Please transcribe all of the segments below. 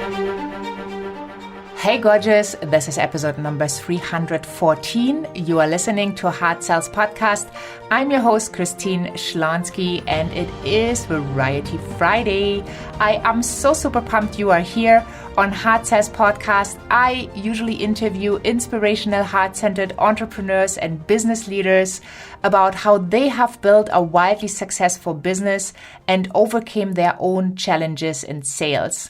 Hey gorgeous, this is episode number 314. You are listening to Hard Sales Podcast. I'm your host, Christine Schlonski, and it is Variety Friday. I am so super pumped you are here on Hard Sales Podcast. I usually interview inspirational, heart-centered entrepreneurs and business leaders about how they have built a wildly successful business and overcame their own challenges in sales.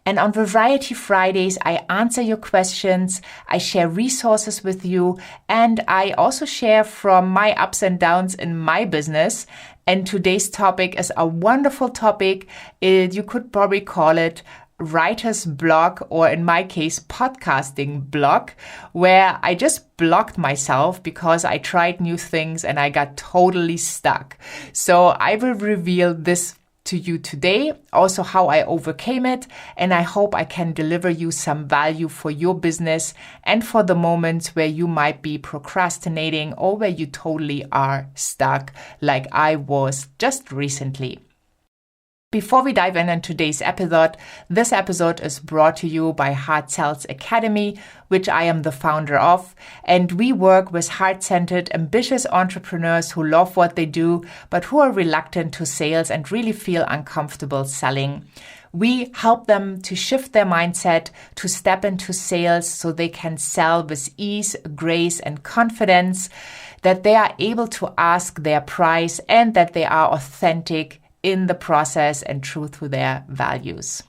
And on Variety Fridays, I answer your questions, I share resources with you, and I also share from my ups and downs in my business. And today's topic is a wonderful topic. You could probably call it writer's block, or in my case, podcasting block, where I just blocked myself because I tried new things and I got totally stuck. So I will reveal this to you today, also how I overcame it, and I hope I can deliver you some value for your business and for the moments where you might be procrastinating or where you totally are stuck like I was just recently. Before we dive in today's episode, this episode is brought to you by Hard Sales Academy, which I am the founder of, and we work with heart-centered, ambitious entrepreneurs who love what they do, but who are reluctant to sales and really feel uncomfortable selling. We help them to shift their mindset, to step into sales so they can sell with ease, grace, and confidence, that they are able to ask their price and that they are authentic in the process and true to their values.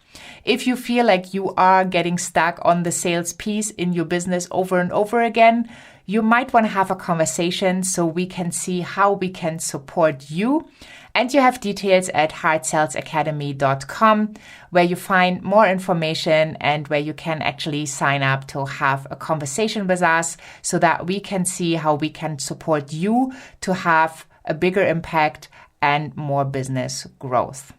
If you feel like you are getting stuck on the sales piece in your business over and over again, you might want to have a conversation so we can see how we can support you. And you have details at hardsalesacademy.com, where you find more information and where you can actually sign up to have a conversation with us so that we can see how we can support you to have a bigger impact and more business growth.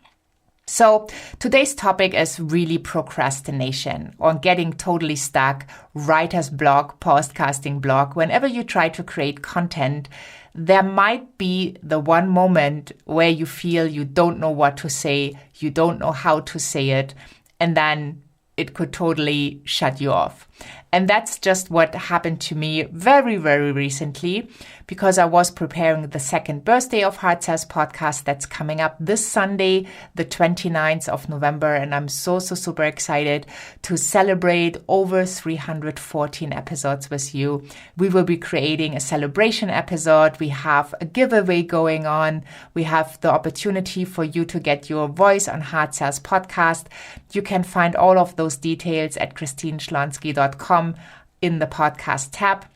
So today's topic is really procrastination, or getting totally stuck, writer's block, podcasting block. Whenever you try to create content, there might be the one moment where you feel you don't know what to say, you don't know how to say it, and then it could totally shut you off. And that's just what happened to me very, very recently, because I was preparing the second birthday of Hard Sales Podcast that's coming up this Sunday, the 29th of November. And I'm so super excited to celebrate over 314 episodes with you. We will be creating a celebration episode. We have a giveaway going on. We have the opportunity for you to get your voice on Hard Sales Podcast. You can find all of those details at christineschlonski.com in the podcast tab.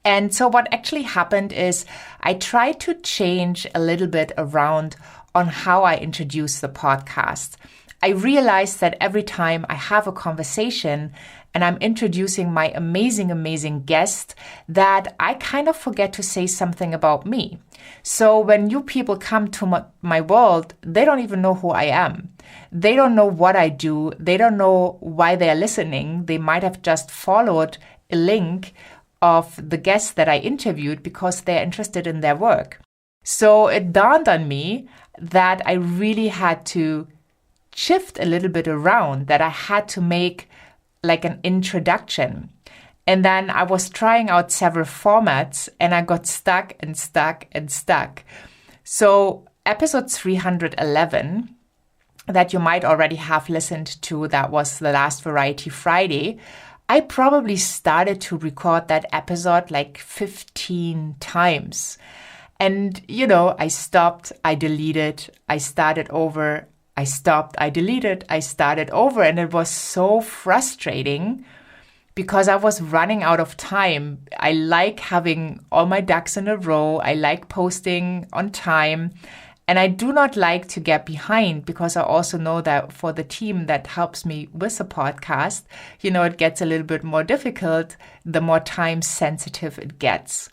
And so what actually happened is I tried to change a little bit around on how I introduce the podcast. I realized that every time I have a conversation and I'm introducing my amazing guest, that I kind of forget to say something about me. So when new people come to my world, they don't even know who I am. They don't know what I do. They don't know why they're listening. They might have just followed a link of the guests that I interviewed because they're interested in their work. So it dawned on me that I really had to shift a little bit around, that I had to make like an introduction. And then I was trying out several formats and I got stuck. So episode 311 that you might already have listened to, that was the last Variety Friday, I probably started to record that episode like 15 times. And, I stopped, I deleted, I started over, I stopped, I deleted, I started over. And it was so frustrating because I was running out of time. I like having all my ducks in a row. I like posting on time. And I do not like to get behind, because I also know that for the team that helps me with the podcast, it gets a little bit more difficult the more time sensitive it gets.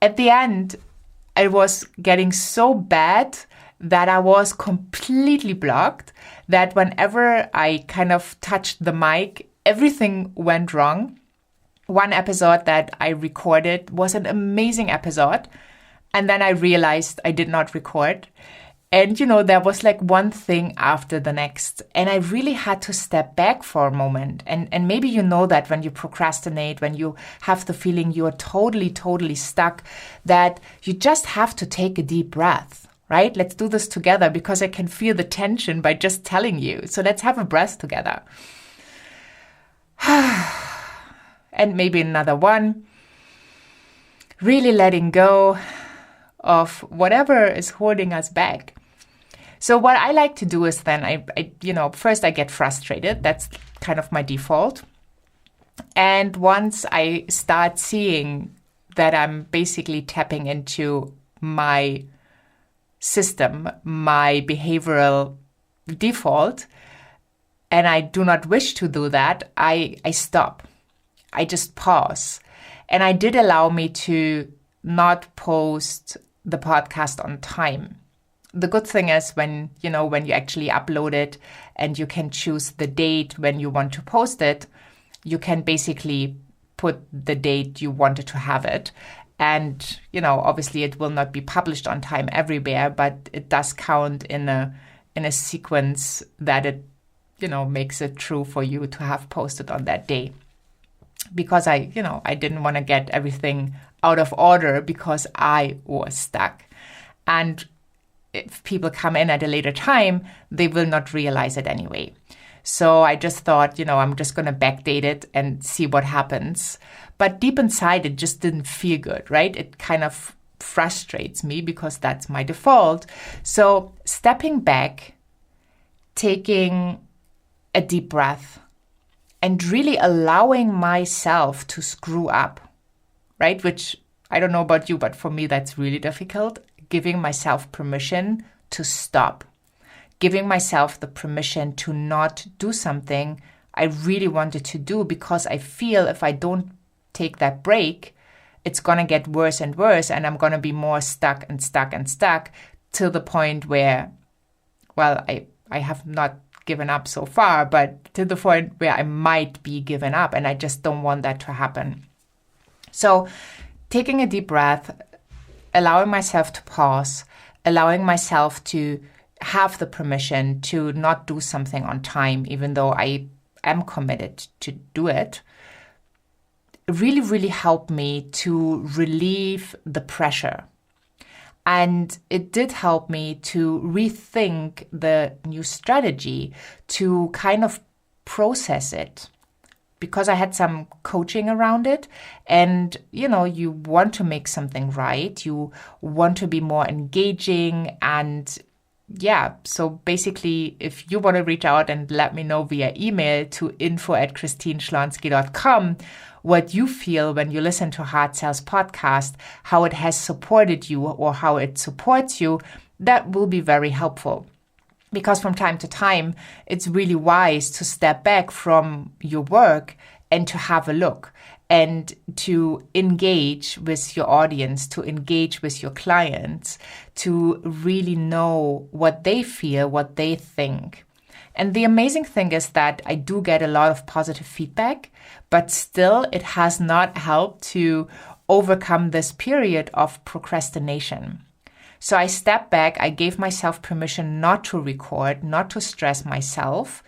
At the end, I was getting so bad that I was completely blocked, that whenever I kind of touched the mic, everything went wrong. One episode that I recorded was an amazing episode. And then I realized I did not record. And, there was like one thing after the next. And I really had to step back for a moment. And maybe you know that when you procrastinate, when you have the feeling you're totally, totally stuck, that you just have to take a deep breath, right? Let's do this together because I can feel the tension by just telling you. So let's have a breath together. And maybe another one. Really letting go of whatever is holding us back. So what I like to do is then I first I get frustrated. That's kind of my default. And once I start seeing that I'm basically tapping into my system, my behavioral default, and I do not wish to do that, I stop. I just pause. And I did allow me to not post the podcast on time. The good thing is when you actually upload it and you can choose the date when you want to post it, you can basically put the date you wanted to have it. And, obviously it will not be published on time everywhere, but it does count in a sequence that it, makes it true for you to have posted on that day. Because I didn't want to get everything out of order because I was stuck. And if people come in at a later time, they will not realize it anyway. So I just thought, I'm just going to backdate it and see what happens. But deep inside, it just didn't feel good, right? It kind of frustrates me because that's my default. So stepping back, taking a deep breath, and really allowing myself to screw up, right? Which I don't know about you, but for me, that's really difficult. Giving myself permission to stop. Giving myself the permission to not do something I really wanted to do because I feel if I don't take that break, it's going to get worse and worse and I'm going to be more stuck to the point where, well, I have not given up so far, but to the point where I might be given up and I just don't want that to happen. So taking a deep breath, allowing myself to pause, allowing myself to have the permission to not do something on time, even though I am committed to do it, really, really helped me to relieve the pressure. And it did help me to rethink the new strategy, to kind of process it. Because I had some coaching around it and, you want to make something right. You want to be more engaging. And so basically, if you want to reach out and let me know via email to info@christineschlonski.com what you feel when you listen to Hard Sales Podcast, how it has supported you or how it supports you, that will be very helpful. Because from time to time, it's really wise to step back from your work and to have a look and to engage with your audience, to engage with your clients, to really know what they feel, what they think. And the amazing thing is that I do get a lot of positive feedback, but still it has not helped to overcome this period of procrastination. So I stepped back, I gave myself permission not to record, not to stress myself.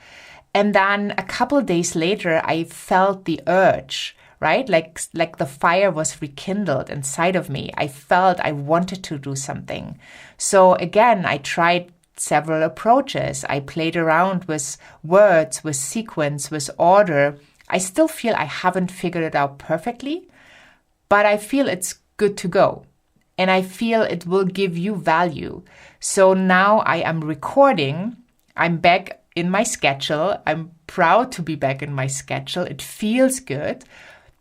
And then a couple of days later, I felt the urge, right? Like the fire was rekindled inside of me. I felt I wanted to do something. So again, I tried several approaches. I played around with words, with sequence, with order. I still feel I haven't figured it out perfectly, but I feel it's good to go. And I feel it will give you value. So now I am recording. I'm back in my schedule. I'm proud to be back in my schedule. It feels good.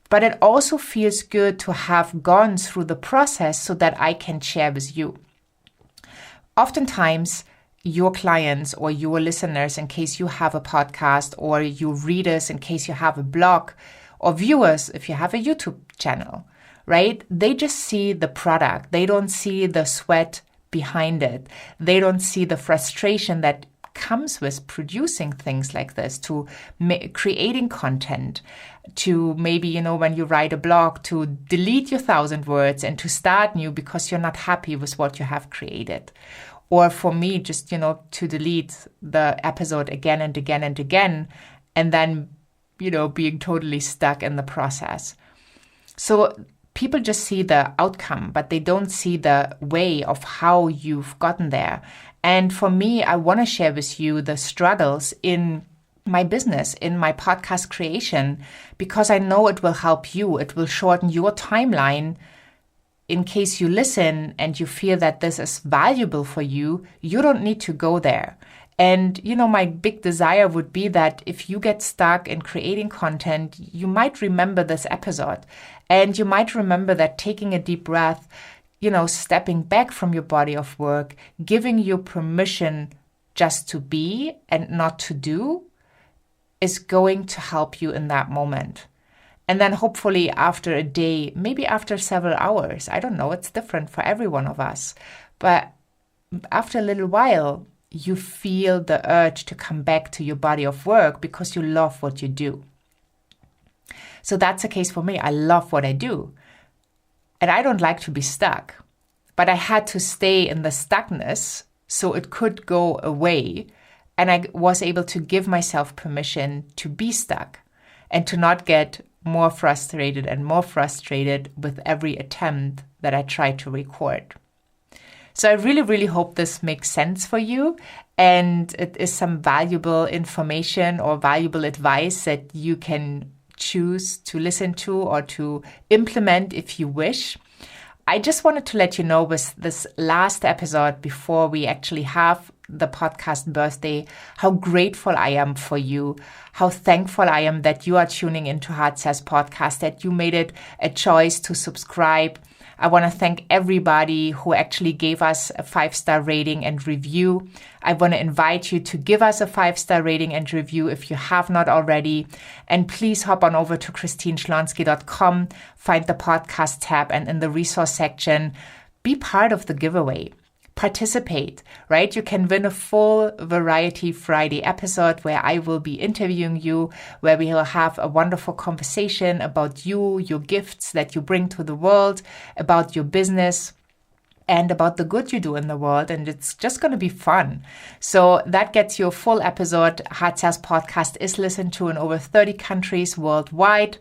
But it also feels good to have gone through the process so that I can share with you. Oftentimes, your clients or your listeners, in case you have a podcast, or your readers, in case you have a blog, or viewers, if you have a YouTube channel, right? They just see the product. They don't see the sweat behind it. They don't see the frustration that comes with producing things like this, to creating content, to maybe, when you write a blog, to delete your 1,000 words and to start new because you're not happy with what you have created. Or for me, just, to delete the episode again and again and again, and then, being totally stuck in the process. So people just see the outcome, but they don't see the way of how you've gotten there. And for me, I want to share with you the struggles in my business, in my podcast creation, because I know it will help you. It will shorten your timeline. In case you listen and you feel that this is valuable for you, you don't need to go there. And, my big desire would be that if you get stuck in creating content, you might remember this episode. And you might remember that taking a deep breath, stepping back from your body of work, giving you permission just to be and not to do is going to help you in that moment. And then hopefully after a day, maybe after several hours, I don't know, it's different for every one of us. But after a little while, you feel the urge to come back to your body of work because you love what you do. So that's the case for me. I love what I do. And I don't like to be stuck. But I had to stay in the stuckness so it could go away. And I was able to give myself permission to be stuck and to not get more frustrated and more frustrated with every attempt that I try to record. So I really, really hope this makes sense for you and it is some valuable information or valuable advice that you can choose to listen to or to implement if you wish. I just wanted to let you know with this last episode before we actually have the podcast birthday, how grateful I am for you, how thankful I am that you are tuning into Hard Sales Podcast, that you made it a choice to subscribe. I want to thank everybody who actually gave us a 5-star rating and review. I want to invite you to give us a 5-star rating and review if you have not already. And please hop on over to christineschlonski.com, find the podcast tab, and in the resource section, be part of the giveaway. Participate, right? You can win a full Variety Friday episode where I will be interviewing you, where we will have a wonderful conversation about you, your gifts that you bring to the world, about your business, and about the good you do in the world. And it's just going to be fun. So that gets you a full episode. Hard Sales Podcast is listened to in over 30 countries worldwide.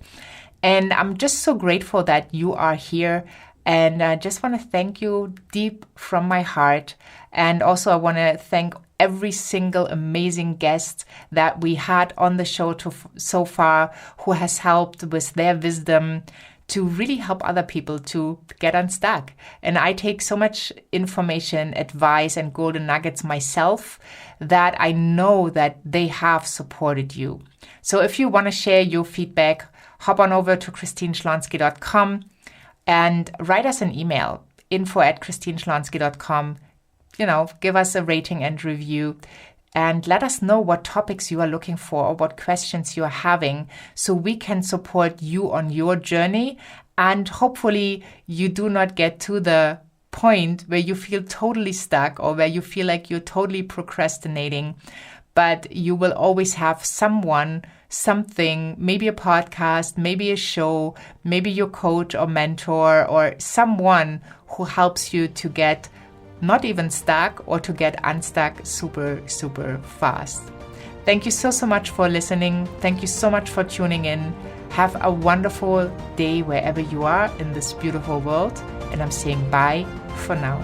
And I'm just so grateful that you are here. And I just want to thank you deep from my heart. And also I want to thank every single amazing guest that we had on the show so far who has helped with their wisdom to really help other people to get unstuck. And I take so much information, advice, and golden nuggets myself that I know that they have supported you. So if you want to share your feedback, hop on over to christineschlonski.com. and write us an email, info@christineschlonski.com. Give us a rating and review and let us know what topics you are looking for or what questions you are having so we can support you on your journey. And hopefully you do not get to the point where you feel totally stuck or where you feel like you're totally procrastinating, but you will always have someone, something, maybe a podcast, maybe a show, maybe your coach or mentor or someone who helps you to get not even stuck or to get unstuck super, super fast. Thank you so, so much for listening. Thank you so much for tuning in. Have a wonderful day wherever you are in this beautiful world. And I'm saying bye for now.